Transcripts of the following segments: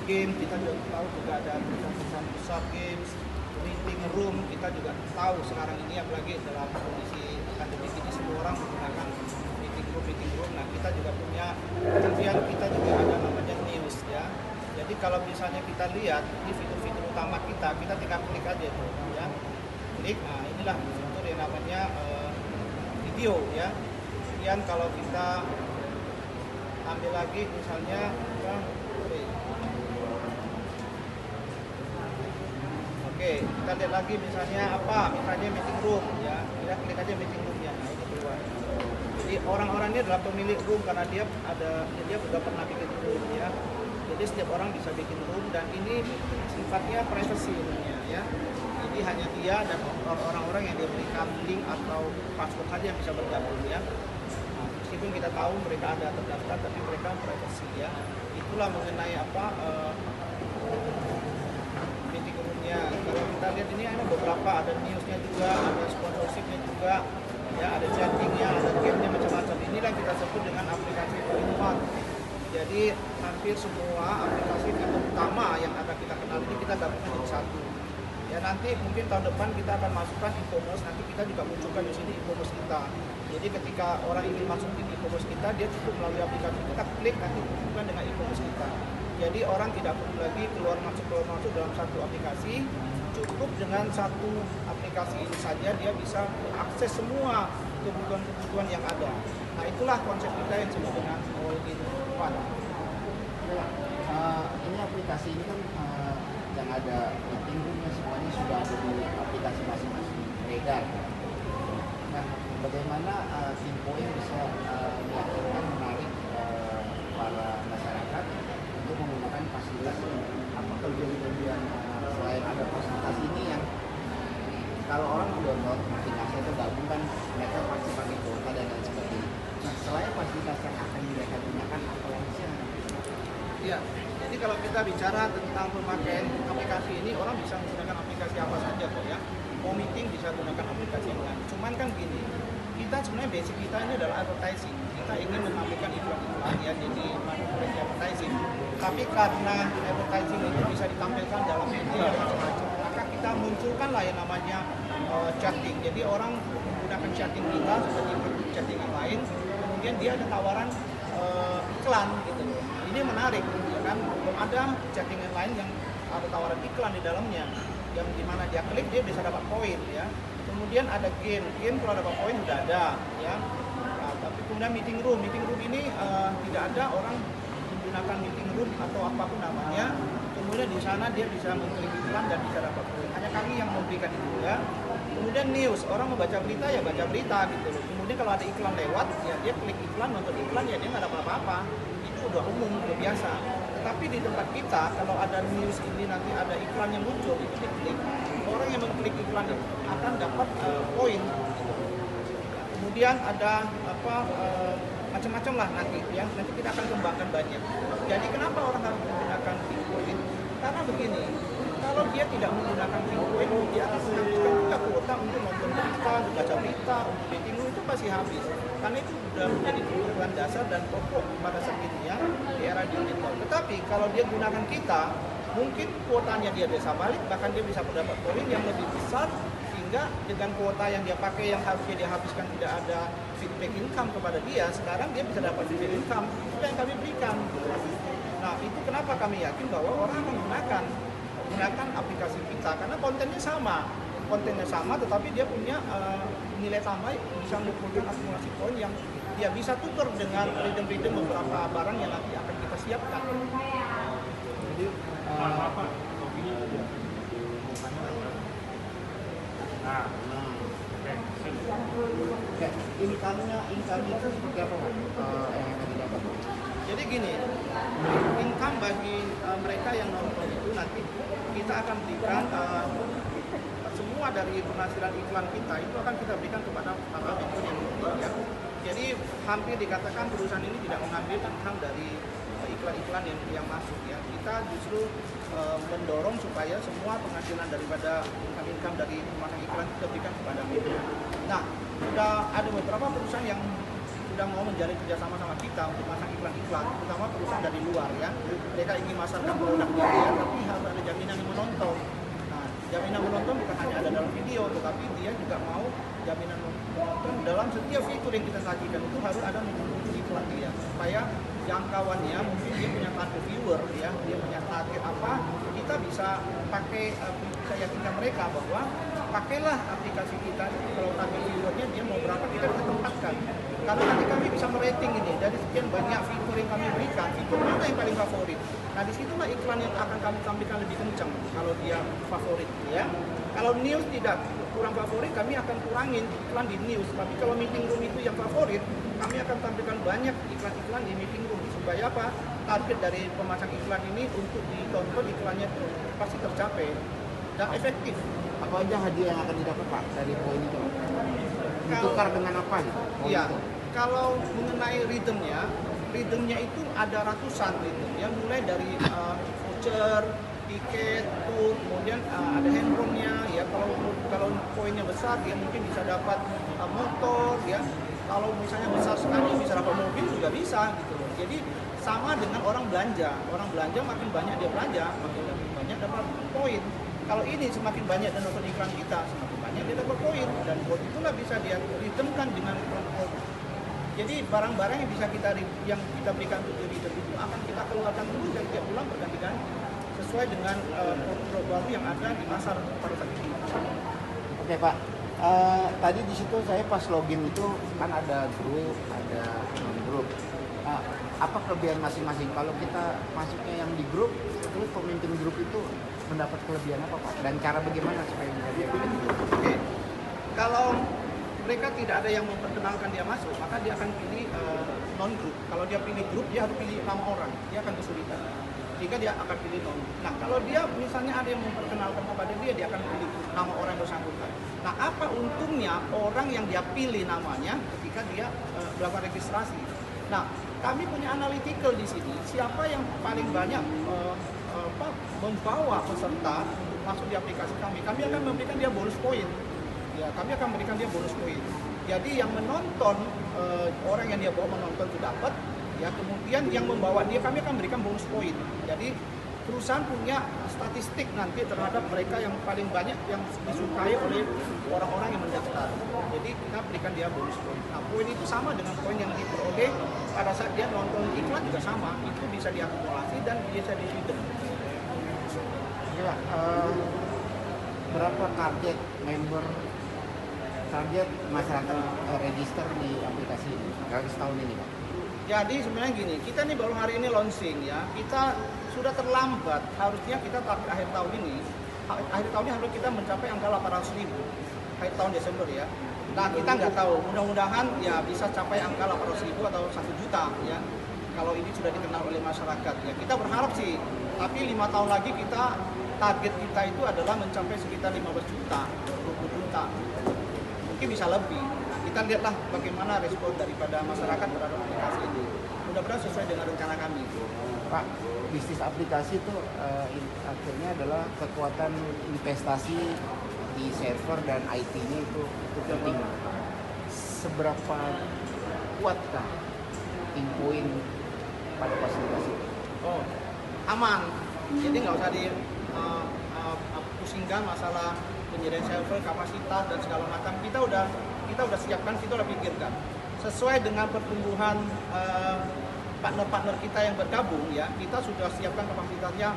game kita juga tahu juga ada perusahaan besar games, meeting room kita juga tahu sekarang ini, apalagi dalam kondisi pandemi ini semua orang menggunakan meeting room. Nah kita juga punya, kemudian kita juga ada namanya news ya. Jadi kalau misalnya kita lihat di fitur-fitur utama kita tinggal klik aja tuh ya, klik. Nah inilah fitur yang namanya video ya. Kemudian kalau kita ambil lagi misalnya oke, kita lihat lagi misalnya apa, misalnya meeting room ya, kita klik aja meeting roomnya. Nah ini keluar. Jadi orang-orang ini adalah pemilik room karena dia sudah pernah bikin room ya. Jadi setiap orang bisa bikin room dan ini sifatnya privacy roomnya ya. Jadi hanya dia dan orang-orang yang diberikan link atau password saja yang bisa bergabung ya. Nah, meskipun kita tahu mereka ada terdaftar tapi mereka privacy ya. Itulah mengenai apa meeting roomnya. Kalau kita lihat ini ada beberapa, ada newsnya juga, ada sponsorshipnya juga ya, ada chattingnya, ada gamenya, macam-macam. Inilah kita sebut dengan aplikasi all-in-one. Jadi hampir semua aplikasi utama yang ada kita kenal ini kita gabungkan jadi satu. Ya nanti mungkin tahun depan kita akan masukkan e-commerce, nanti kita juga munculkan di sini e-commerce kita. Jadi ketika orang ingin masuk di e-commerce kita, dia cukup melalui aplikasi kita klik, nanti munculkan dengan e-commerce kita. Jadi orang tidak perlu lagi keluar masuk dalam satu aplikasi, cukup dengan satu aplikasi ini saja dia bisa akses semua kebutuhan yang ada. Nah itulah konsep kita yang disebut dengan all-in-one. Ini aplikasi ini kan yang ada meeting roomnya semuanya sudah ada di aplikasi masing-masing beredar. Nah, bagaimana Pinpoint bisa meyakinkan menarik para masyarakat untuk menggunakan fasilitas ini? Apa kelebihan selain ada fasilitas ini yang kalau orang download aplikasi itu gabung kan mereka pasti pakai kuota dan lain sebagainya. Nah, selain fasilitas yang akan mereka gunakan apa lagi sih? Ya, jadi kalau kita bicara tentang pemakaian aplikasi ini, orang bisa menggunakan aplikasi apa saja kok ya. Mau meeting bisa gunakan aplikasi yang lain. Cuman kan gini, kita sebenarnya basic kita ini adalah advertising. Kita ingin menampilkan iklan-iklan ya, jadi manipulasi advertising. Tapi karena advertising itu bisa ditampilkan dalam media dan macam-macam, maka kita munculkanlah yang namanya chatting. Jadi orang menggunakan chatting kita seperti chatting yang lain, kemudian dia ada tawaran iklan gitu. Ini menarik ya kan, belum ada chatting yang lain yang ada tawaran iklan di dalamnya, yang dimana dia klik dia bisa dapat poin ya. Kemudian ada game kalau dapat poin sudah ada ya. Nah, tapi kemudian meeting room ini tidak ada orang menggunakan meeting room atau apapun namanya. Kemudian di sana dia bisa mengklik iklan dan bisa dapat poin. Hanya kami yang memberikan itu ya. Kemudian news, orang membaca berita ya baca berita gitu loh. Kemudian kalau ada iklan lewat ya dia klik iklan, nonton iklan ya dia nggak dapat apa-apa. Udah umum, udah biasa. Tetapi di tempat kita kalau ada news ini nanti ada iklan yang muncul itu diklik, orang yang mengklik iklan itu akan dapat poin. Kemudian ada macam-macam lah nanti ya, nanti kita akan kembangkan banyak. Jadi kenapa orang harus menggunakan Pinpoint? Karena begini, kalau dia tidak menggunakan Pinpoint, dia akan menghabiskan juga kuota untuk nonton berita, baca berita, untuk meeting itu pasti habis. Karena itu sudah menjadi kebutuhan dasar dan pokok pada saat ini ya, di era digital. Tetapi kalau dia gunakan kita, mungkin kuotanya dia bisa balik, bahkan dia bisa mendapat poin yang lebih besar, sehingga dengan kuota yang dia pakai yang harusnya dia habiskan tidak ada feedback income kepada dia, sekarang dia bisa dapat feedback income. Itu yang kami berikan. Nah itu kenapa kami yakin bahwa orang menggunakan aplikasi kita, karena kontennya sama, tetapi dia punya nilai tambah, bisa mengumpulkan akumulasi poin yang dia bisa tukar dengan redeem beberapa barang yang nanti akan kita siapkan. Jadi income itu seperti apa Pak? Yang akan didapat? Jadi gini, income bagi mereka yang nonton itu nanti kita akan berikan semua dari penghasilan iklan kita itu akan kita berikan kepada para penonton yang nonton ya. Jadi hampir dikatakan perusahaan ini tidak mengambil income dari iklan-iklan yang masuk ya. Kita justru mendorong supaya semua penghasilan daripada income dari pemasang iklan kita berikan kepada media. Nah, sudah ada beberapa perusahaan yang sudah mau menjalin kerjasama sama kita untuk masang iklan-iklan, terutama perusahaan dari luar ya. Mereka ingin masarkan produknya ya, tapi harus ada jaminan yang menonton. Nah, jaminan menonton bukan hanya ada dalam video, tetapi dia juga mau jaminan menonton dalam setiap fitur yang kita sajikan itu harus ada menonton iklan dia, supaya jangkauannya mungkin dia punya target viewer ya, dia punya target apa, kita bisa pakai bisa yakinkan mereka bahwa pakailah aplikasi kita kalau target viewernya dia mau berapa kita bisa tempatkan, karena nanti kami bisa merating ini dari sekian banyak fitur yang kami berikan, fitur mana yang paling favorit. Nah disitulah iklan yang akan kami tampilkan lebih kencang kalau dia favorit ya. Kalau news tidak kurang favorit, kami akan kurangin iklan di news. Tapi kalau meeting room itu yang favorit, kami akan tampilkan banyak iklan-iklan di meeting room. Supaya apa? Target dari pemasang iklan ini untuk ditonton iklannya itu pasti tercapai dan efektif. Apa aja hadiah yang akan didapat Pak dari poin itu? Ditukar dengan apa gitu? Iya, kalau mengenai rhythmnya itu ada ratusan rhythm ya, mulai dari voucher, tiket, tour, kemudian ada handphonenya ya. Kalau poinnya besar dia mungkin bisa dapat motor ya. Kalau misalnya besar sekali bisa dapat mobil juga bisa gitu loh. Jadi sama dengan orang belanja makin banyak dia belanja, makin banyak dapat poin. Kalau ini semakin banyak dan nonton iklan kita, semakin banyak dia dapat poin, dan poin itulah bisa dia ritmkan dengan poin. Jadi barang-barang yang kita berikan untuk reader itu akan kita keluarkan terus dan tiap bulan berganti-ganti sesuai dengan produk baru yang ada di pasar pada saat ini. Oke Pak, tadi di situ saya pas login itu kan ada grup, ada non grup. Apa kelebihan masing-masing? Kalau kita masuknya yang di grup, terus pemimpin grup itu mendapat kelebihan apa Pak? Dan cara bagaimana supaya bisa dia pilih itu? Oke, kalau mereka tidak ada yang memperkenalkan dia masuk, maka dia akan pilih non grup. Kalau dia pilih grup, dia harus pilih nama orang, dia akan kesulitan. Jika dia akan pilih non. Nah, kalau dia misalnya ada yang memperkenalkan kepada dia akan pilih nama orang yang bersangkutan. Nah, apa untungnya orang yang dia pilih namanya ketika dia melakukan registrasi? Nah, kami punya analytical di sini. Siapa yang paling banyak membawa peserta untuk masuk di aplikasi kami akan memberikan dia bonus poin. Ya, kami akan memberikan dia bonus poin. Jadi yang menonton orang yang dia bawa menonton itu dapat. Ya, kemudian yang membawa dia kami akan berikan bonus poin. Jadi perusahaan punya statistik nanti terhadap mereka yang paling banyak yang disukai oleh orang-orang yang mendaftar. Jadi kita berikan dia bonus poin. Nah, poin itu sama dengan poin yang diperoleh pada saat dia nonton iklan juga sama. Itu bisa diakumulasi dan bisa di-redeem. Ya, berapa target member, target masyarakat register di aplikasi ini kalau setahun ini Pak? Jadi sebenarnya gini, kita nih baru hari ini launching ya, kita sudah terlambat, harusnya kita target akhir tahun ini harus kita mencapai angka 800.000 akhir tahun Desember ya. Nah kita nggak tahu, mudah-mudahan ya bisa capai angka 800.000 atau 1 juta ya, kalau ini sudah dikenal oleh masyarakat ya. Kita berharap sih, tapi 5 tahun lagi target kita itu adalah mencapai sekitar 15 juta, 20 juta, mungkin bisa lebih. Kita lihatlah bagaimana respon daripada masyarakat terhadap aplikasi ini. Mudah-mudahan sesuai dengan rencana kami. Pak, bisnis aplikasi itu akhirnya adalah kekuatan investasi di server dan IT-nya itu penting. Seberapa kuatkah Inpoint pada fasilitas itu? Oh, aman. Jadi nggak usah pusingkan masalah penyediaan server, kapasitas dan segala macam. Kita udah siapkan, kita udah pikirkan sesuai dengan pertumbuhan partner-partner kita yang bergabung ya. Kita sudah siapkan kapasitasnya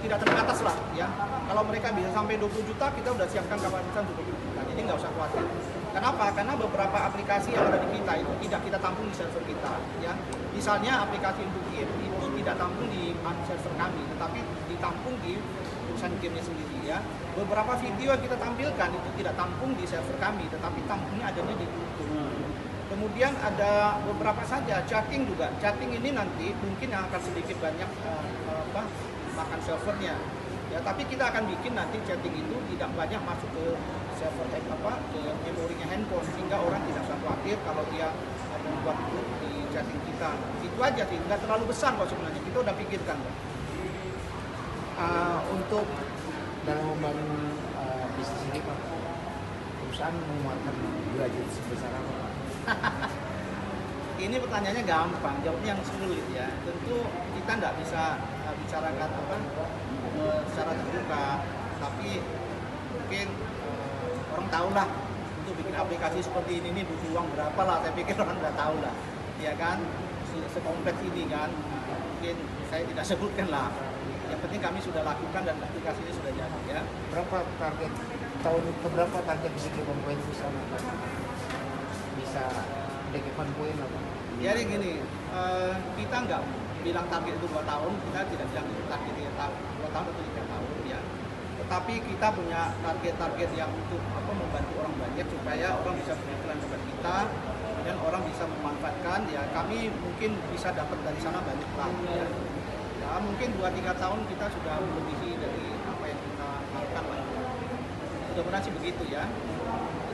tidak terbatas lah ya. Kalau mereka bisa sampai 20 juta, kita udah siapkan kapasitas 20 juta. Jadi nggak usah khawatir. Kenapa? Karena beberapa aplikasi yang ada di kita itu tidak kita tampung di server kita ya. Misalnya aplikasi untuk game itu tidak tampung di server kami, tetapi ditampung di perusahaan gamenya sendiri ya. Beberapa video yang kita tampilkan itu tidak tampung di server kami, tetapi tampungnya adanya di YouTube. Kemudian ada beberapa saja chatting juga. Chatting ini nanti mungkin yang akan sedikit banyak makan servernya. Ya, tapi kita akan bikin nanti chatting itu tidak banyak masuk ke server ke memorinya handphone, sehingga orang tidak usah khawatir kalau dia membuat grup di chatting kita. Itu aja sih, nggak terlalu besar kok sebenarnya. Kita udah pikirkan kok. Untuk dalam membangun bisnis ini Pak, perusahaan mengeluarkan budget sebesar apa Pak? Ini pertanyaannya gampang, jawabnya yang sulit ya. Tentu kita nggak bisa bicarakan apa secara terbuka, tapi mungkin orang tahu lah untuk bikin aplikasi seperti ini nih butuh uang berapa lah. Saya pikir orang udah tahu lah, ya kan? Sekompleks ini kan, mungkin saya tidak sebutkan lah. Yang penting kami sudah lakukan dan aplikasi ini sudah jadi ya. Berapa target tahun keberapa target Digital Point bisa Digital Point apa? Jadi gini, kita nggak bilang target itu 2 tahun, kita tidak bilang itu target 2 tahun atau 3 tahun ya. Tetapi kita punya target-target yang untuk membantu orang banyak supaya orang bisa beriklan kepada kita dan orang bisa memanfaatkan ya. Kami mungkin bisa dapat dari sana banyak lah ya. Ya mungkin 2-3 tahun kita sudah melebihi dari apa yang kita harapkan lah. Mudah-mudahan sih begitu ya.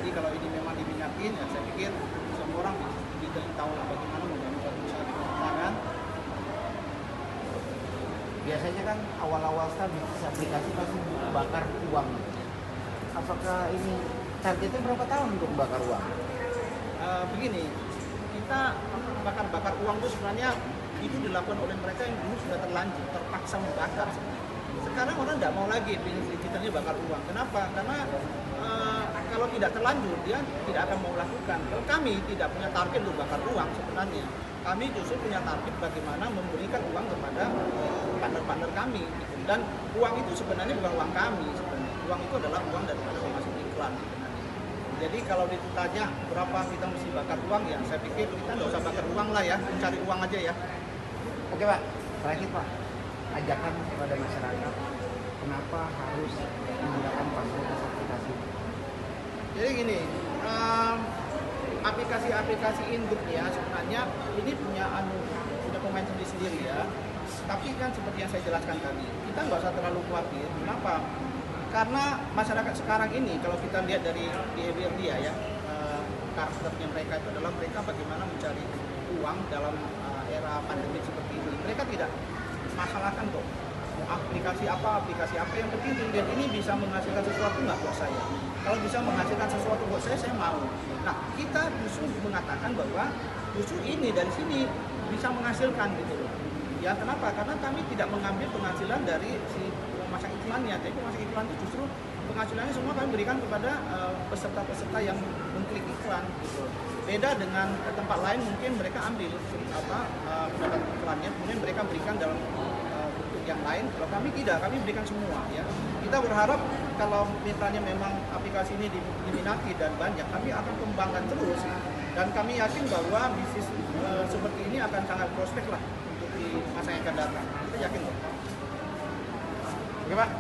Jadi kalau ini memang diminatin ya saya pikir semua orang bisa tahu lah bagaimana membangun suatu usaha di tangan. Biasanya kan awal-awal start bisnis aplikasi pasti bakar uang. Apakah ini targetnya berapa tahun untuk bakar uang? Begini, kita bakar uang itu sebenarnya itu dilakukan oleh mereka yang dulu sudah terlanjur, terpaksa membakar. Sekarang orang tidak mau lagi bisnis digitalnya bakar uang. Kenapa? Karena kalau tidak terlanjur dia tidak akan mau lakukan. Kalau kami tidak punya target untuk bakar uang sebenarnya, kami justru punya target bagaimana memberikan uang kepada partner-partner kami. Gitu. Dan uang itu sebenarnya bukan uang kami sebenarnya. Uang itu adalah uang daripada pemasukan iklan sebenarnya. Jadi kalau ditanya berapa kita mesti bakar uang ya, saya pikir kita nggak usah bakar uang lah ya, mencari uang aja ya. Oke Pak, terakhir Pak, ajakan kepada masyarakat kenapa harus menggunakan fasilitas aplikasi? Jadi gini, aplikasi-aplikasi induk ya sebenarnya ini punya pemain sendiri ya. Tapi kan seperti yang saya jelaskan tadi, kita nggak usah terlalu khawatir. Kenapa? Karena masyarakat sekarang ini kalau kita lihat dari behavior dia ya, karakternya mereka itu adalah mereka bagaimana mencari uang dalam era pandemi seperti ini. Mereka tidak masalahkan kok aplikasi apa yang penting dan ini bisa menghasilkan sesuatu nggak buat saya. Kalau bisa menghasilkan sesuatu buat saya mau. Nah kita justru mengatakan bahwa justru ini dari sini bisa menghasilkan gitu loh. Ya kenapa? Karena kami tidak mengambil penghasilan dari si pemasang iklannya. Jadi pemasang iklan itu justru penghasilannya semua kami berikan kepada peserta-peserta yang mengklik iklan gitu. Beda dengan tempat lain mungkin mereka ambil pendapat iklannya kemudian mereka berikan dalam bentuk yang lain. Kalau kami tidak, kami berikan semua ya. Kita berharap kalau misalnya memang aplikasi ini diminati dan banyak, kami akan kembangkan terus dan kami yakin bahwa bisnis seperti ini akan sangat prospek lah untuk di masa yang akan datang. Kita yakin loh. Oke Pak.